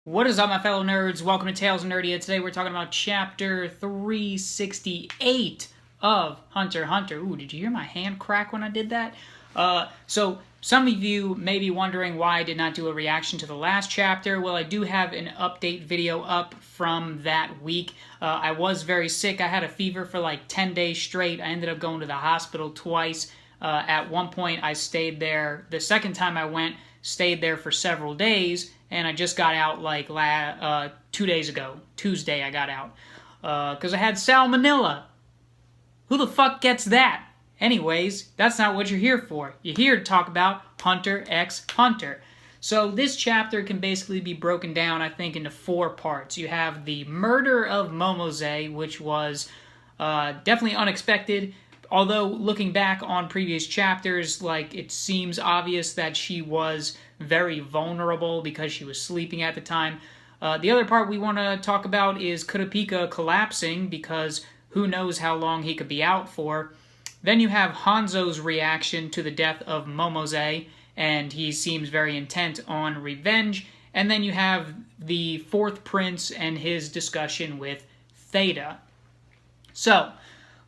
What is up, my fellow nerds? Welcome to Tales of Nerdia. Today we're talking about Chapter 368 of Hunter x Hunter. Ooh, did you hear my hand crack when I did that? So some of you may be wondering why I did not do a reaction to the last chapter. Well, I do have an update video up from that week. I was very sick. I had a fever for like 10 days straight. I ended up going to the hospital twice. At one point, I stayed there. The second time I went, stayed there for several days, and I just got out like 2 days ago. Tuesday I got out. Because I had salmonella. Who the fuck gets that? Anyways, that's not what you're here for. You're here to talk about Hunter x Hunter. So this chapter can basically be broken down, I think, into 4 parts. You have the murder of Momoze, which was definitely unexpected. Although, looking back on previous chapters, like, it seems obvious that she was very vulnerable because she was sleeping at the time. The other part we want to talk about is Kurapika collapsing, because who knows how long he could be out for. Then you have Hanzo's reaction to the death of Momoze, and he seems very intent on revenge. And then you have the 4th prince and his discussion with Theta. So,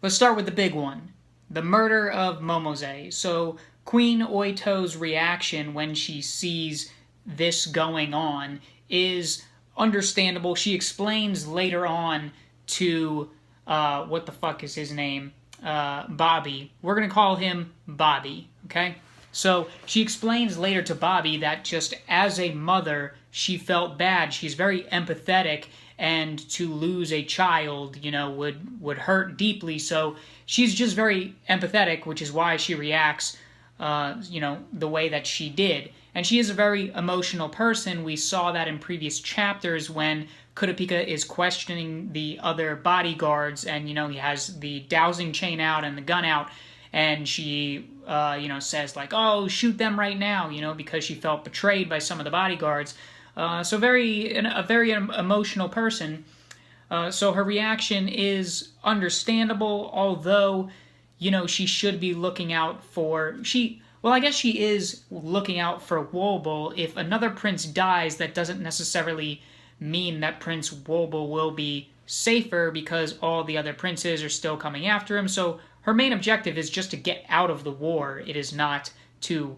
let's start with the big one. The murder of Momoze. So, Queen Oito's reaction when she sees this going on is understandable. She explains later on to, what the fuck is his name? Bobby. We're going to call him Bobby, okay? So, she explains later to Bobby that just as a mother, she felt bad. She's very empathetic, and to lose a child, you know, would hurt deeply. So she's just very empathetic, which is why she reacts, you know, the way that she did. And she is a very emotional person. We saw that in previous chapters when Kurapika is questioning the other bodyguards, and, you know, he has the dowsing chain out and the gun out, and she, you know, says, like, oh, shoot them right now, you know, because she felt betrayed by some of the bodyguards. So a very emotional person. So her reaction is understandable, although, you know, she should be looking out for... Well, I guess she is looking out for Wobble. If another prince dies, that doesn't necessarily mean that Prince Wobble will be safer, because all the other princes are still coming after him. So her main objective is just to get out of the war. It is not to,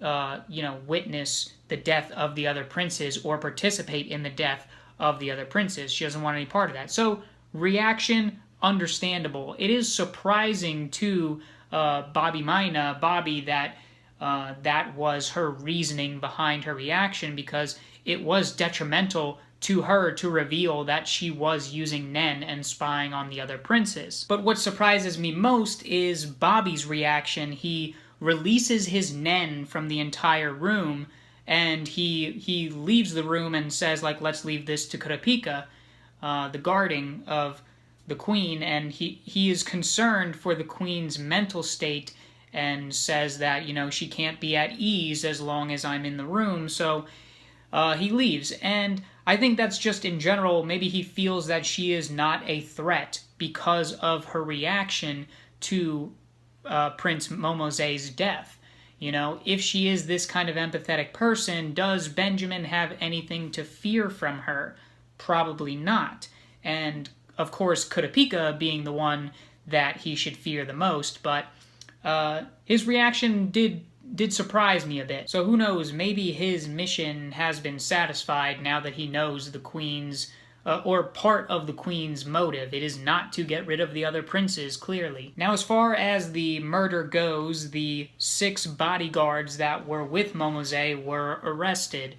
you know, witness the death of the other princes or participate in the death of the other princes. She doesn't want any part of that. So, reaction, understandable. It is surprising to Bobby that that was her reasoning behind her reaction, because it was detrimental to her to reveal that she was using Nen and spying on the other princes. But what surprises me most is Bobby's reaction. He releases his Nen from the entire room, and he leaves the room and says, like, let's leave this to Kurapika, the guarding of the queen, and he is concerned for the queen's mental state and says that, you know, she can't be at ease as long as I'm in the room, so he leaves. And I think that's just in general, maybe he feels that she is not a threat because of her reaction to Prince Momoze's death. You know, if she is this kind of empathetic person, does Benjamin have anything to fear from her? Probably not. And, of course, Kurapika being the one that he should fear the most, but his reaction did surprise me a bit. So who knows, maybe his mission has been satisfied now that he knows the queen's, or part of the queen's motive. It is not to get rid of the other princes, clearly. Now, as far as the murder goes, the 6 bodyguards that were with Momoze were arrested.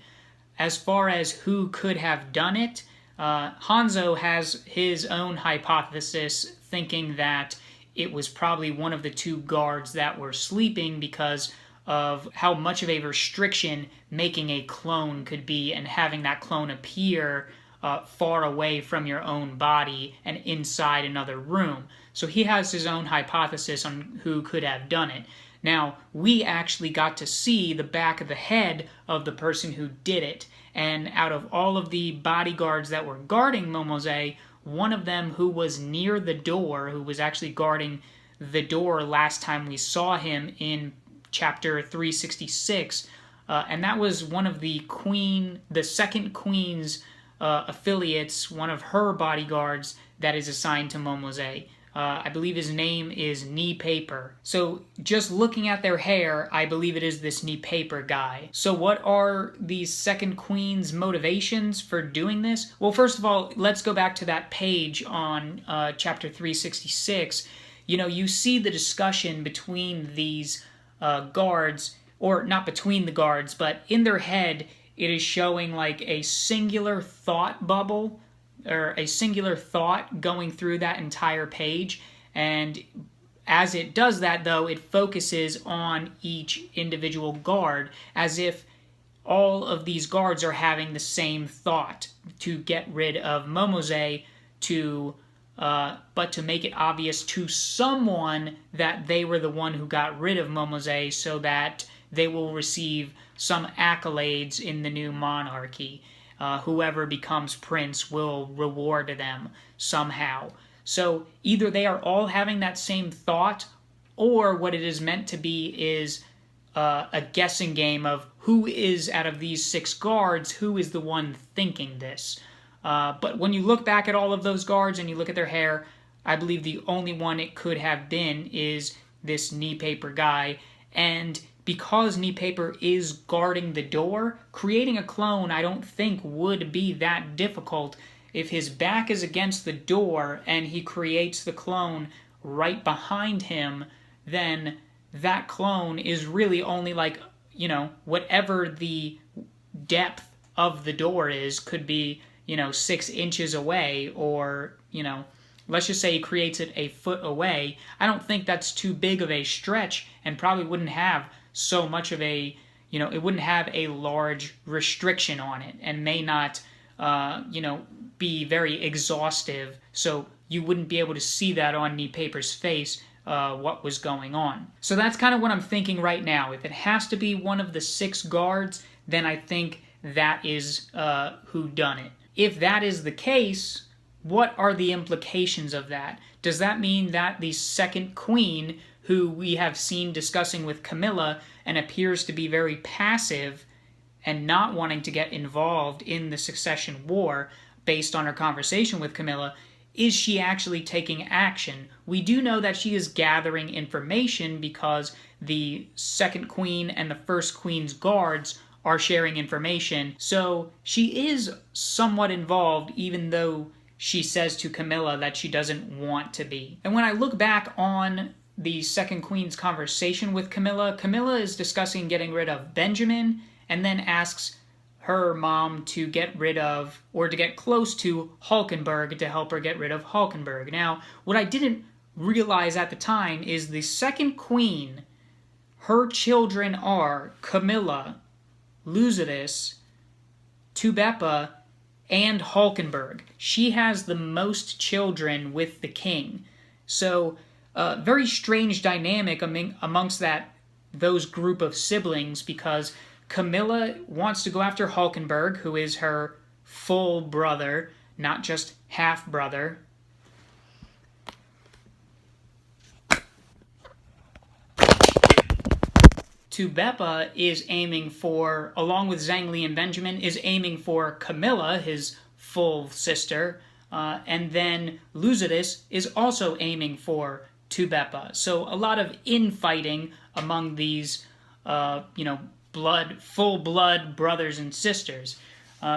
As far as who could have done it, Hanzo has his own hypothesis, thinking that it was probably one of the 2 guards that were sleeping because of how much of a restriction making a clone could be, and having that clone appear far away from your own body and inside another room. So he has his own hypothesis on who could have done it. Now, we actually got to see the back of the head of the person who did it, and out of all of the bodyguards that were guarding Momoze, one of them who was near the door, who was actually guarding the door last time we saw him in chapter 366, and that was one of the second queen's affiliates, one of her bodyguards that is assigned to Momoze. I believe his name is Knee Paper. So just looking at their hair, I believe it is this Knee Paper guy. So what are these second queen's motivations for doing this? Well, first of all, let's go back to that page on chapter 366. You see the discussion between these guards, or not between the guards, but in their head, it is showing like a singular thought bubble, or a singular thought going through that entire page. And as it does that, though, it focuses on each individual guard as if all of these guards are having the same thought to get rid of Momoze, but to make it obvious to someone that they were the one who got rid of Momoze, so that they will receive some accolades in the new monarchy. Whoever becomes prince will reward them somehow. So either they are all having that same thought, or what it is meant to be is a guessing game of who is, out of these 6 guards, who is the one thinking this. But when you look back at all of those guards and you look at their hair, I believe the only one it could have been is this Knee Paper guy. And because Knee Paper is guarding the door, creating a clone I don't think would be that difficult. If his back is against the door and he creates the clone right behind him, then that clone is really only like, whatever the depth of the door is, could be, 6 inches away, or, let's just say he creates it a foot away. I don't think that's too big of a stretch, and probably wouldn't have so much of a, it wouldn't have a large restriction on it, and may not, be very exhaustive, so you wouldn't be able to see that on Knee Paper's face, what was going on. So that's kind of what I'm thinking right now. If it has to be one of the 6 guards, then I think that is who done it. If that is the case, what are the implications of that? Does that mean that the second queen, who we have seen discussing with Camilla and appears to be very passive and not wanting to get involved in the succession war based on her conversation with Camilla, is she actually taking action? We do know that she is gathering information because the second queen and the first queen's guards are sharing information, so she is somewhat involved, even though she says to Camilla that she doesn't want to be. And when I look back on the second queen's conversation with Camilla, Camilla is discussing getting rid of Benjamin, and then asks her mom to get rid of, or to get close to, Hulkenberg to help her get rid of Hulkenberg. Now, what I didn't realize at the time is the second queen, her children are Camilla, Lucidus, Tubepa, and Hulkenberg. She has the most children with the king. So, very strange dynamic amongst those group of siblings, because Camilla wants to go after Hulkenberg, who is her full brother, not just half-brother. Tubepa is aiming for, along with Zhangli and Benjamin, is aiming for Camilla, his full sister, and then Lucidus is also aiming for Tubepa. So a lot of infighting among these, full-blood brothers and sisters.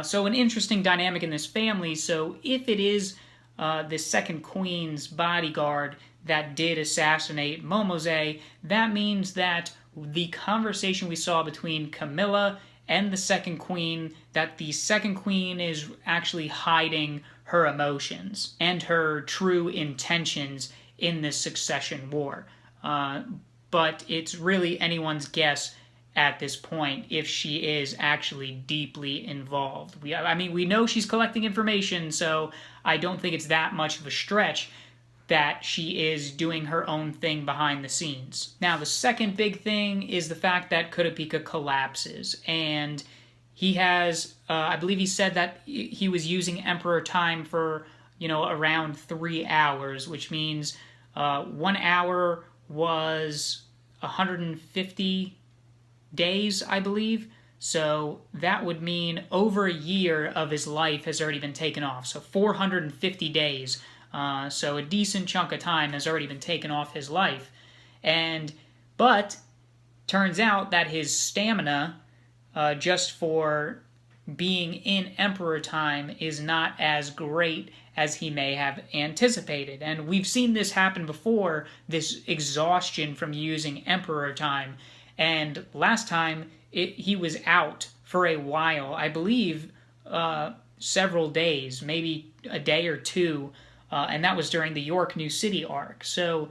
So an interesting dynamic in this family. So if it is the second queen's bodyguard that did assassinate Momoze, that means that the conversation we saw between Camilla and the second queen, that the second queen is actually hiding her emotions and her true intentions in this succession war. But it's really anyone's guess at this point if she is actually deeply involved. We know she's collecting information, so I don't think it's that much of a stretch that she is doing her own thing behind the scenes. Now, the second big thing is the fact that Kurapika collapses, and he has, I believe he said that he was using Emperor time for, around 3 hours, which means 1 hour was 150 days, I believe. So that would mean over a year of his life has already been taken off. So 450 days. So a decent chunk of time has already been taken off his life. But turns out that his stamina, just for being in Emperor time, is not as great as he may have anticipated. And we've seen this happen before, this exhaustion from using Emperor time. And last time, he was out for a while, I believe several days, maybe a day or two, and that was during the York New City arc. So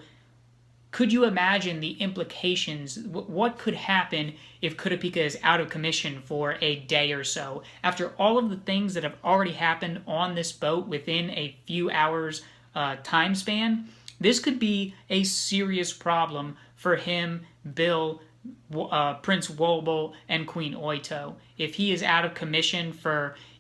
could you imagine the implications? What could happen if Kurapika is out of commission for a day or so? After all of the things that have already happened on this boat within a few hours time span, this could be a serious problem for him, Bill, Prince Wobble, and Queen Oito. If he is out of commission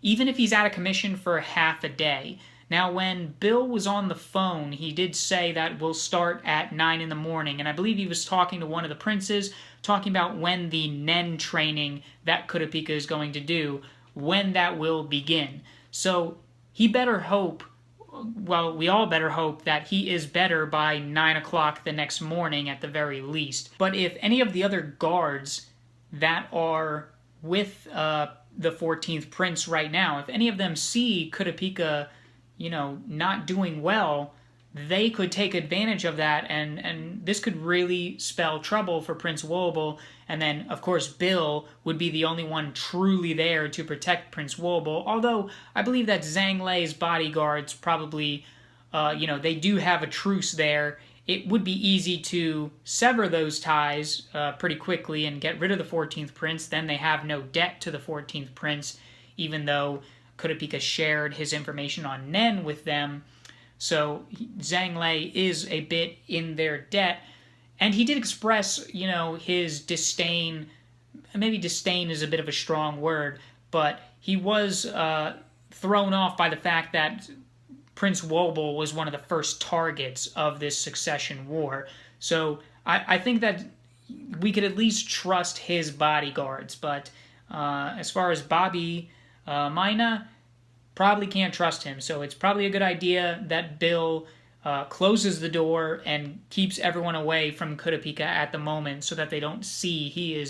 even if he's out of commission for half a day. Now, when Bill was on the phone, he did say that we'll start at 9 in the morning, and I believe he was talking to one of the princes, talking about when the Nen training that Kurapika is going to do, when that will begin. So he better hope, well, we all better hope that he is better by 9 o'clock the next morning at the very least. But if any of the other guards that are with the 14th Prince right now, if any of them see Kurapika not doing well, they could take advantage of that, and this could really spell trouble for Prince Wobble. And then, of course, Bill would be the only one truly there to protect Prince Wobble, although I believe that Zhang Lei's bodyguards probably, they do have a truce there. It would be easy to sever those ties pretty quickly and get rid of the 14th Prince. Then they have no debt to the 14th Prince, even though Kurapika shared his information on Nen with them. So Zhang Lei is a bit in their debt. And he did express, his disdain. Maybe disdain is a bit of a strong word, but he was thrown off by the fact that Prince Wobble was one of the first targets of this succession war. So I think that we could at least trust his bodyguards. But as far as Bobby Mina, probably can't trust him. So it's probably a good idea that Bill closes the door and keeps everyone away from Kurapika at the moment so that they don't see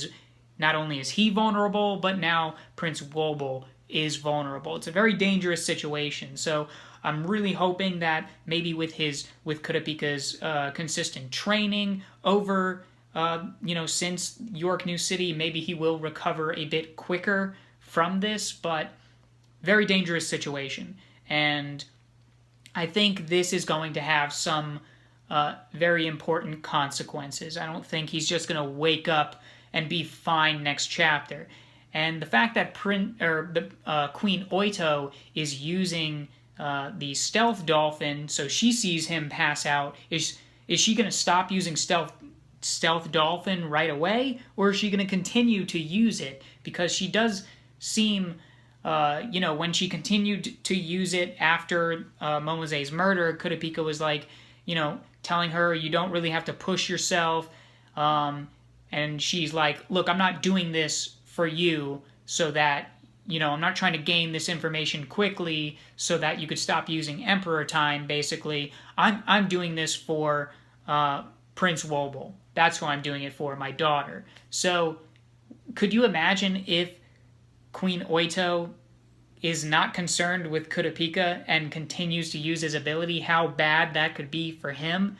not only is he vulnerable, but now Prince Wobble is vulnerable. It's a very dangerous situation. So I'm really hoping that maybe with Kurapika's consistent training over, since York New City, maybe he will recover a bit quicker from this, but very dangerous situation. And I think this is going to have some very important consequences. I don't think he's just going to wake up and be fine next chapter. And the fact that Queen Oito is using the stealth dolphin, so she sees him pass out, is she going to stop using stealth dolphin right away, or is she going to continue to use it? Because she does seem, when she continued to use it after Momoze's murder, Kurapika was like, telling her you don't really have to push yourself, and she's like, look, I'm not doing this for you so that, I'm not trying to gain this information quickly so that you could stop using Emperor time, basically. I'm doing this for Prince Wobble. That's who I'm doing it for, my daughter. So could you imagine if Queen Oito is not concerned with Kurapika and continues to use his ability, how bad that could be for him?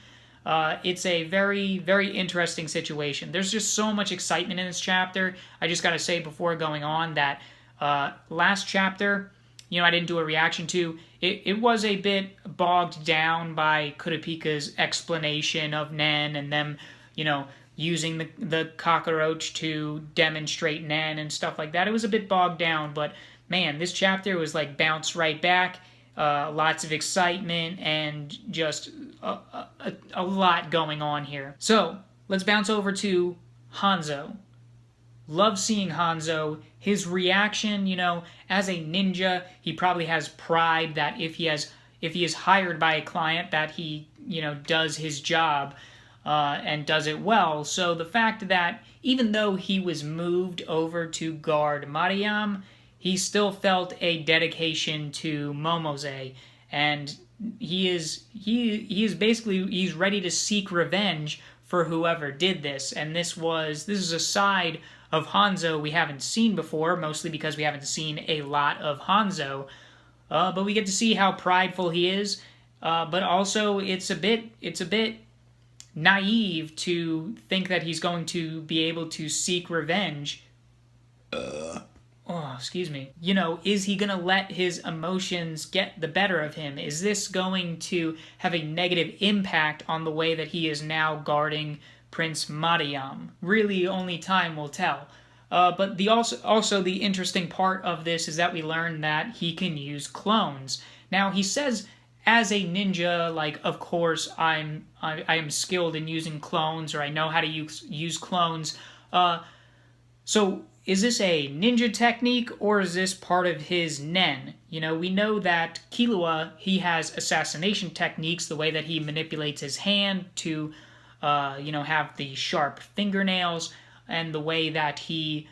It's a very, very interesting situation. There's just so much excitement in this chapter. I just got to say before going on that last chapter, I didn't do a reaction to. It was a bit bogged down by Kurapika's explanation of Nen and them, using the cockroach to demonstrate Nen and stuff like that. It was a bit bogged down, but man, this chapter was like bounced right back. Lots of excitement and just a lot going on here. So let's bounce over to Hanzo. Love seeing Hanzo. His reaction, as a ninja, he probably has pride that if he is hired by a client, that he, does his job. and does it well. So the fact that even though he was moved over to guard Mariam, he still felt a dedication to Momoze, and he is basically, he's ready to seek revenge for whoever did this. And this is a side of Hanzo we haven't seen before, mostly because we haven't seen a lot of Hanzo. But we get to see how prideful he is. But also, it's a bit naive to think that he's going to be able to seek revenge. Oh, excuse me. You know, is he going to let his emotions get the better of him? Is this going to have a negative impact on the way that he is now guarding Prince Mariam? Really, only time will tell. But also the interesting part of this is that we learn that he can use clones. Now, he says, as a ninja, like, of course, I am skilled in using clones, or I know how to use clones. So, is this a ninja technique, or is this part of his nen? You know, we know that Killua, he has assassination techniques, the way that he manipulates his hand to, have the sharp fingernails, and the way that he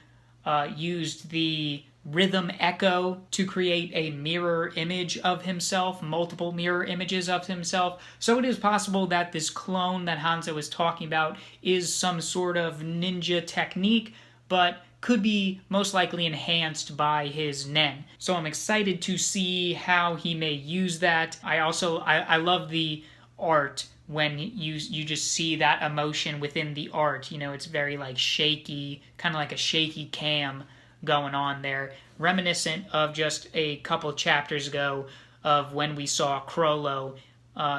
used the rhythm echo to create a mirror image of himself, multiple mirror images of himself. So it is possible that this clone that Hanzo is talking about is some sort of ninja technique, but could be most likely enhanced by his nen. So I'm excited to see how he may use that. I love the art when you just see that emotion within the art. You know, it's very like shaky, kind of like a shaky cam going on there, reminiscent of just a couple chapters ago of when we saw Crollo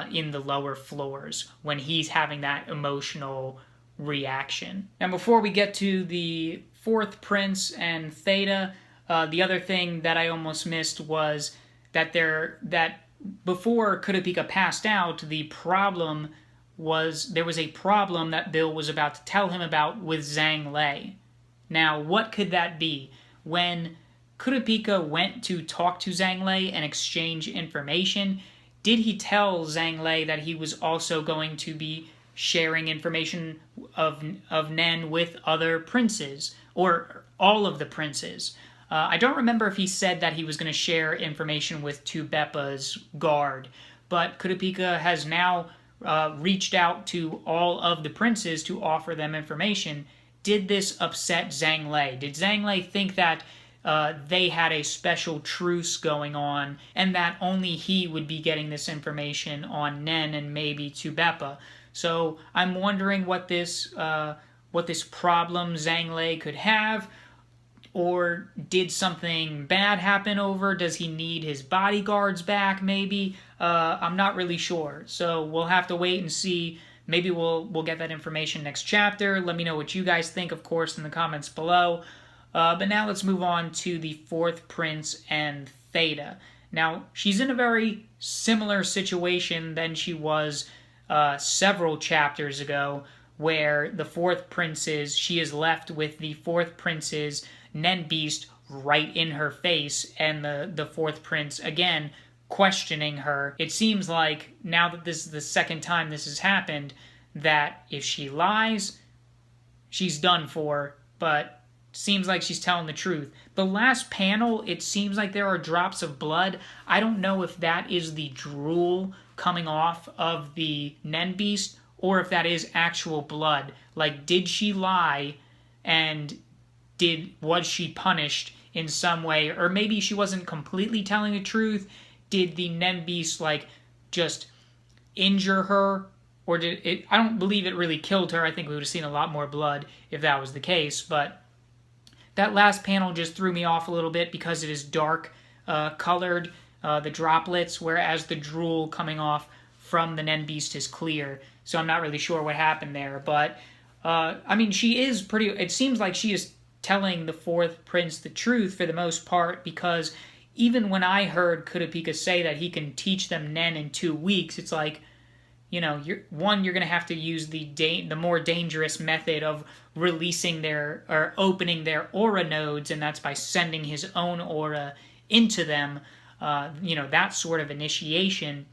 in the lower floors, when he's having that emotional reaction. And before we get to the fourth prince and Theta, the other thing that I almost missed was that before Kurapika passed out, there was a problem that Bill was about to tell him about with Zhang Lei. Now, what could that be? When Kurapika went to talk to Zhang Lei and exchange information, did he tell Zhang Lei that he was also going to be sharing information of Nen with other princes, or all of the princes? I don't remember if he said that he was going to share information with Beppa's guard, but Kurapika has now reached out to all of the princes to offer them information. Did this upset Zhang Lei? Did Zhang Lei think that they had a special truce going on, and that only he would be getting this information on Nen and maybe Beppa? So I'm wondering what this problem Zhang Lei could have, or did something bad happen over? Does he need his bodyguards back? Maybe I'm not really sure. So we'll have to wait and see. Maybe we'll get that information next chapter. Let me know what you guys think, of course, in the comments below. But now let's move on to the fourth prince and Theta. Now, she's in a very similar situation than she was several chapters ago, where the fourth prince's, she is left with the fourth prince's Nen Beast right in her face, and the fourth prince, again, questioning her. It seems like, now that this is the second time this has happened, that if she lies, she's done for, but seems like she's telling the truth. The last panel, it seems like there are drops of blood. I don't know if that is the drool coming off of the Nen Beast, or if that is actual blood. Like, did she lie, and was she punished in some way? Or maybe she wasn't completely telling the truth. Did the Nen Beast, like, just injure her? Or did it... I don't believe it really killed her. I think we would have seen a lot more blood if that was the case. But that last panel just threw me off a little bit because it is dark colored, the droplets, whereas the drool coming off from the Nen Beast is clear. So I'm not really sure what happened there. But, I mean, she is pretty... It seems like she is telling the fourth prince the truth for the most part, because even when I heard Kurapika say that he can teach them Nen in 2 weeks, it's like, you know, you're going to have to use the more dangerous method of releasing or opening their aura nodes, and that's by sending his own aura into them, that sort of initiation.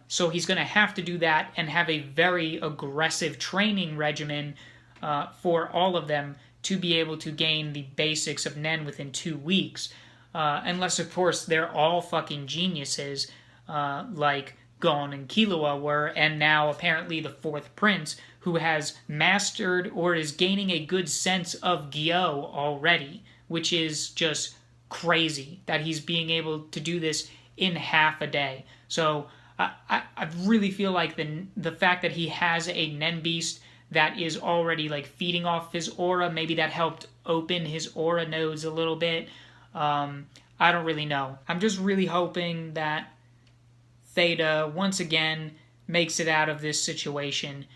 So he's going to have to do that and have a very aggressive training regimen for all of them to be able to gain the basics of Nen within 2 weeks. Unless, of course, they're all fucking geniuses, like Gon and Killua were, and now apparently the fourth prince, who has mastered or is gaining a good sense of Gyo already, which is just crazy that he's being able to do this in half a day. So I really feel like the fact that he has a Nen beast that is already like feeding off his aura, maybe that helped open his aura nodes a little bit. I don't really know. I'm just really hoping that Theta once again makes it out of this situation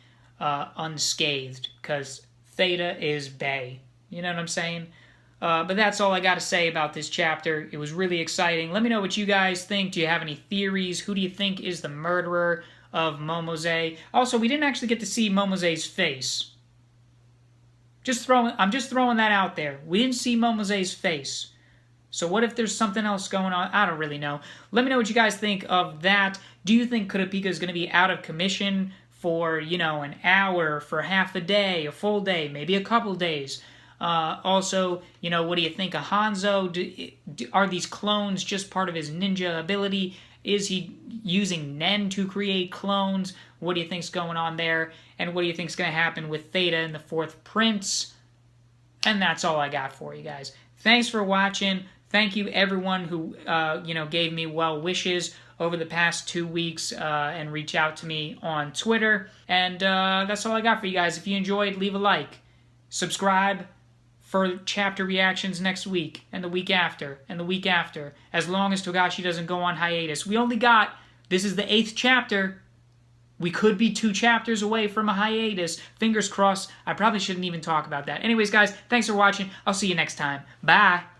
unscathed, because Theta is bae. You know what I'm saying? But that's all I got to say about this chapter. It was really exciting. Let me know what you guys think. Do you have any theories? Who do you think is the murderer of Momoze? Also, we didn't actually get to see Momoze's face. I'm just throwing that out there. We didn't see Momoze's face. So what if there's something else going on? I don't really know. Let me know what you guys think of that. Do you think Kurapika is going to be out of commission for, an hour, for half a day, a full day, maybe a couple days? Also, what do you think of Hanzo? Are these clones just part of his ninja ability? Is he using Nen to create clones? What do you think's going on there? And what do you think's going to happen with Theta and the fourth prince? And that's all I got for you guys. Thanks for watching. Thank you everyone who gave me well wishes over the past 2 weeks and reach out to me on Twitter. And that's all I got for you guys. If you enjoyed, leave a like. Subscribe for chapter reactions next week, and the week after, and the week after, as long as Togashi doesn't go on hiatus. This is the 8th chapter. We could be 2 chapters away from a hiatus. Fingers crossed. I probably shouldn't even talk about that. Anyways, guys, thanks for watching. I'll see you next time. Bye.